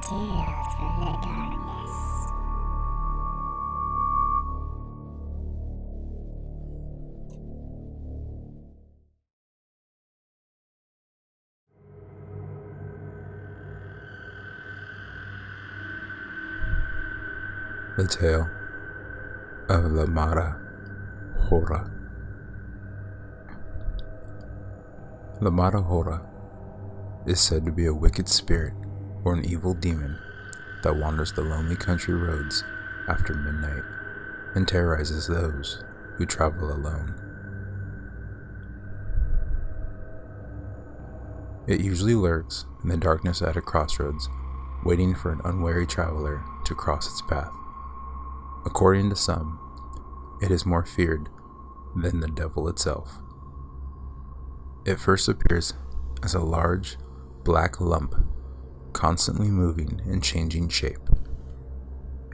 Tales from the darkness. The Tale of La Mara Hora. La Mara Hora is said to be a wicked spirit or an evil demon that wanders the lonely country roads after midnight and terrorizes those who travel alone. It usually lurks in the darkness at a crossroads, waiting for an unwary traveler to cross its path. According to some, it is more feared than the devil itself. It first appears as a large, black lump, constantly moving and changing shape.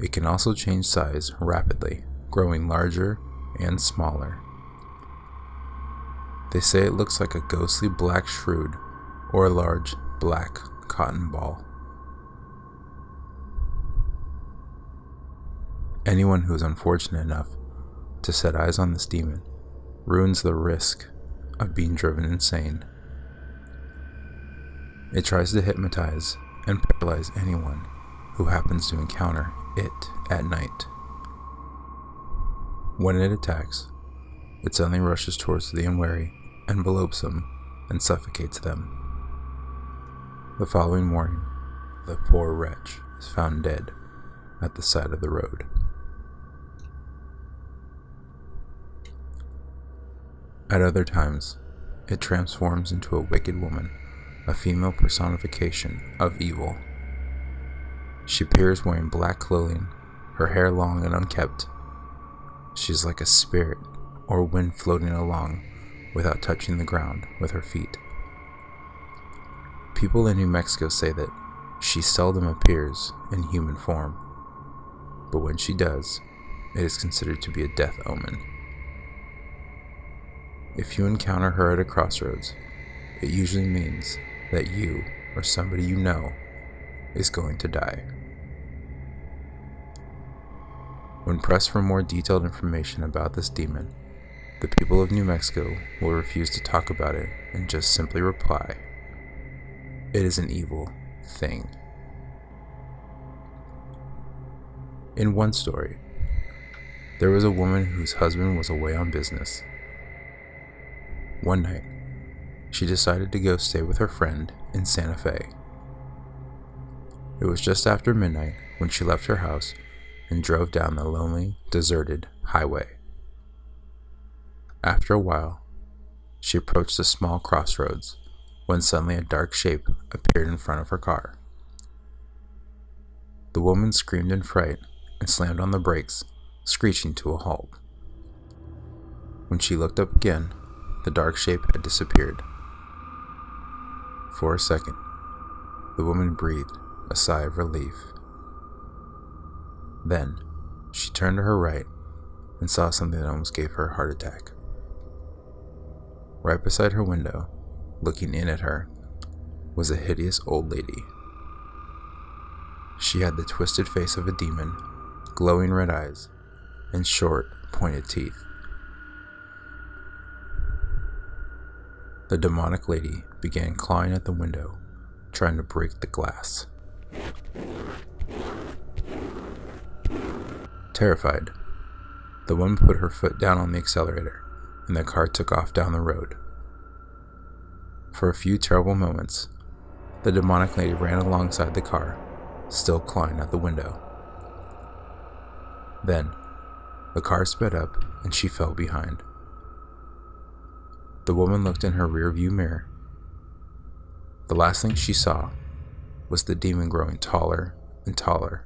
It can also change size rapidly, growing larger and smaller. They say it looks like a ghostly black shroud or a large black cotton ball. Anyone who is unfortunate enough to set eyes on this demon ruins the risk of being driven insane. It tries to hypnotize and paralyze anyone who happens to encounter it at night. When it attacks, it suddenly rushes towards the unwary, envelopes them, and suffocates them. The following morning, the poor wretch is found dead at the side of the road. At other times, it transforms into a wicked woman, a female personification of evil. She appears wearing black clothing, her hair long and unkempt. She is like a spirit or wind floating along without touching the ground with her feet. People in New Mexico say that she seldom appears in human form, but when she does, it is considered to be a death omen. If you encounter her at a crossroads, it usually means that you or somebody you know is going to die. When pressed for more detailed information about this demon, the people of New Mexico will refuse to talk about it and just simply reply, "It is an evil thing." In one story, there was a woman whose husband was away on business. One night, she decided to go stay with her friend in Santa Fe. It was just after midnight when she left her house and drove down the lonely, deserted highway. After a while, she approached a small crossroads when suddenly a dark shape appeared in front of her car. The woman screamed in fright and slammed on the brakes, screeching to a halt. When she looked up again, the dark shape had disappeared. For a second, the woman breathed a sigh of relief. Then, she turned to her right and saw something that almost gave her a heart attack. Right beside her window, looking in at her, was a hideous old lady. She had the twisted face of a demon, glowing red eyes, and short, pointed teeth. The demonic lady began clawing at the window, trying to break the glass. Terrified, the woman put her foot down on the accelerator, and the car took off down the road. For a few terrible moments, the demonic lady ran alongside the car, still clawing at the window. Then, the car sped up and she fell behind. The woman looked in her rearview mirror. The last thing she saw was the demon growing taller and taller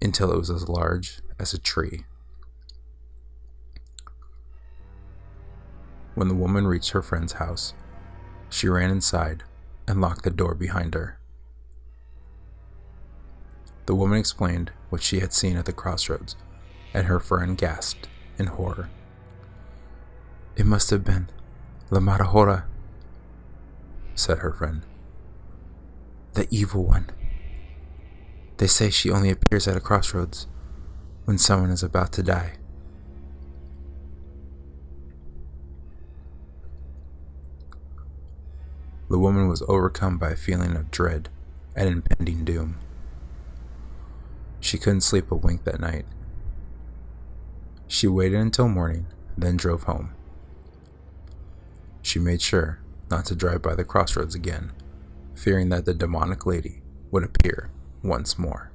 until it was as large as a tree. When the woman reached her friend's house, she ran inside and locked the door behind her. The woman explained what she had seen at the crossroads, and her friend gasped in horror. "It must have been La Mara Hora," said her friend. "The evil one." They say she only appears at a crossroads when someone is about to die. The woman was overcome by a feeling of dread and impending doom. She couldn't sleep a wink that night. She waited until morning, then drove home. She made sure not to drive by the crossroads again, fearing that the demonic lady would appear once more.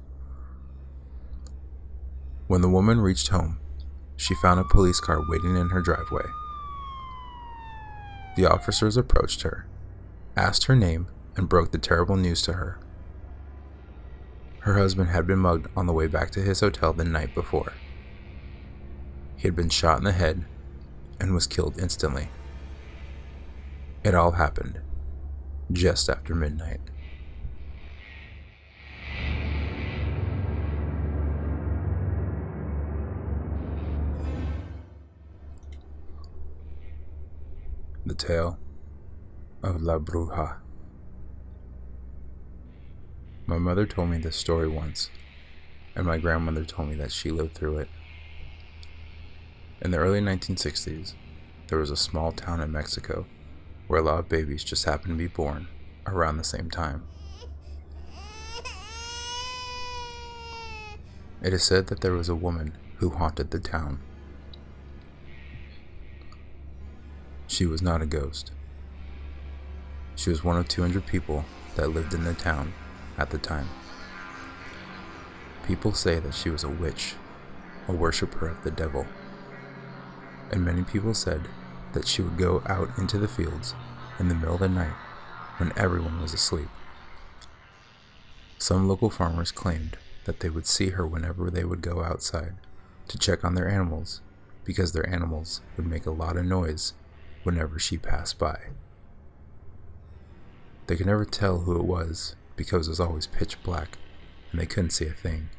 When the woman reached home, she found a police car waiting in her driveway. The officers approached her, asked her name, and broke the terrible news to her. Her husband had been mugged on the way back to his hotel the night before. He had been shot in the head and was killed instantly. It all happened just after midnight. The Tale of La Bruja. My mother told me this story once, and my grandmother told me that she lived through it. In the early 1960s, there was a small town in Mexico where a lot of babies just happened to be born around the same time. It is said that there was a woman who haunted the town. She was not a ghost. She was one of 200 people that lived in the town at the time. People say that she was a witch, a worshiper of the devil, and many people said that she would go out into the fields in the middle of the night when everyone was asleep. Some local farmers claimed that they would see her whenever they would go outside to check on their animals, because their animals would make a lot of noise whenever she passed by. They could never tell who it was because it was always pitch black and they couldn't see a thing.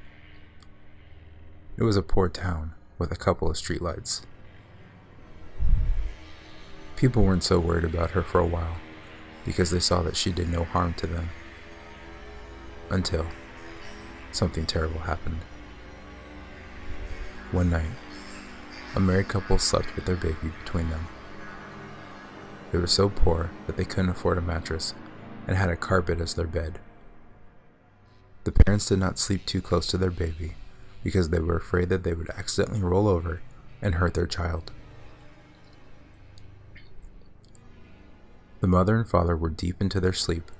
It was a poor town with a couple of streetlights. People weren't so worried about her for a while because they saw that she did no harm to them. Until something terrible happened. One night, a married couple slept with their baby between them. They were so poor that they couldn't afford a mattress and had a carpet as their bed. The parents did not sleep too close to their baby because they were afraid that they would accidentally roll over and hurt their child. The mother and father were deep into their sleep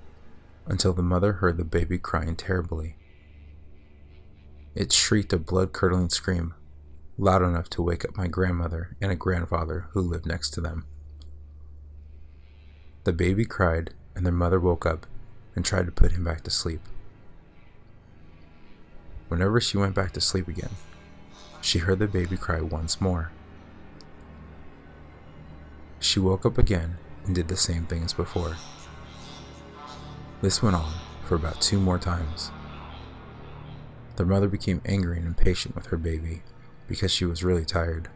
until the mother heard the baby crying terribly. It shrieked a blood-curdling scream, loud enough to wake up my grandmother and a grandfather who lived next to them. The baby cried, and their mother woke up and tried to put him back to sleep. Whenever she went back to sleep again, she heard the baby cry once more. She woke up again and did the same thing as before. This went on for about 2 more times. Their mother became angry and impatient with her baby because she was really tired.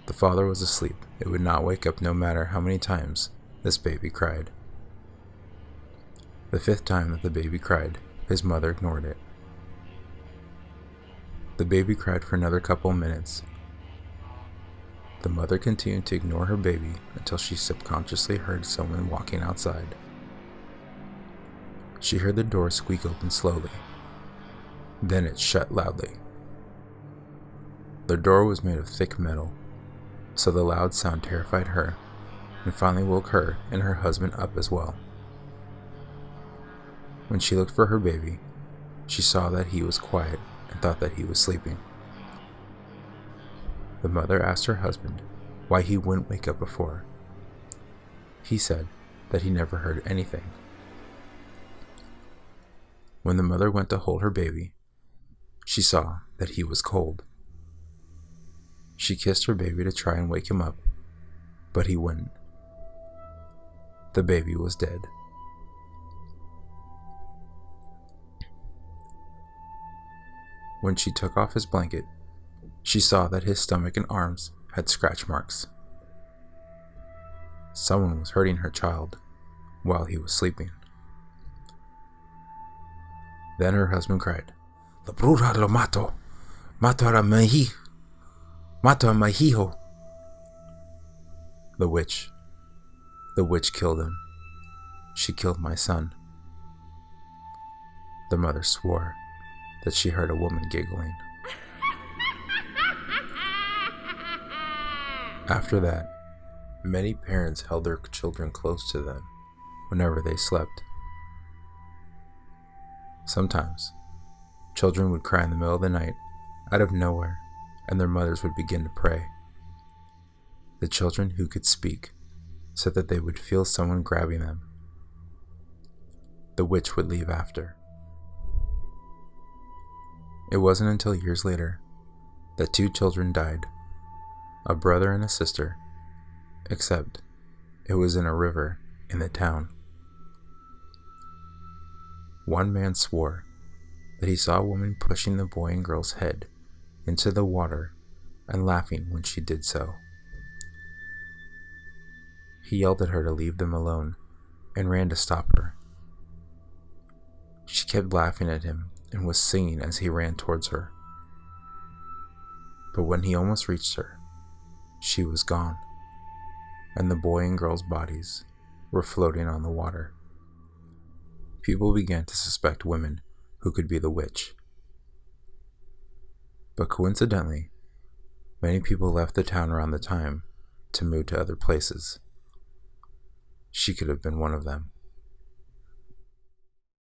The father was asleep. It would not wake up no matter how many times this baby cried. The 5th time that the baby cried, his mother ignored it. The baby cried for another couple of minutes. The mother continued to ignore her baby until she subconsciously heard someone walking outside. She heard the door squeak open slowly. Then it shut loudly. The door was made of thick metal, so the loud sound terrified her and finally woke her and her husband up as well. When she looked for her baby, she saw that he was quiet and thought that he was sleeping. The mother asked her husband why he wouldn't wake up before. He said that he never heard anything. When the mother went to hold her baby, she saw that he was cold. She kissed her baby to try and wake him up, but he wouldn't. The baby was dead. When she took off his blanket, she saw that his stomach and arms had scratch marks. Someone was hurting her child while he was sleeping. Then her husband cried, "La bruja lo mato! Mato a mi hijo! Mato a mi hijo!" The witch. The witch killed him. She killed my son. The mother swore that she heard a woman giggling. After that, many parents held their children close to them whenever they slept. Sometimes, children would cry in the middle of the night out of nowhere, and their mothers would begin to pray. The children who could speak said that they would feel someone grabbing them. The witch would leave after. It wasn't until years later that 2 children died, a brother and a sister, except it was in a river in the town. One man swore that he saw a woman pushing the boy and girl's head into the water and laughing when she did so. He yelled at her to leave them alone and ran to stop her. She kept laughing at him and was singing as he ran towards her. But when he almost reached her, she was gone, and the boy and girl's bodies were floating on the water. People began to suspect women who could be the witch. But coincidentally, many people left the town around the time to move to other places. She could have been one of them.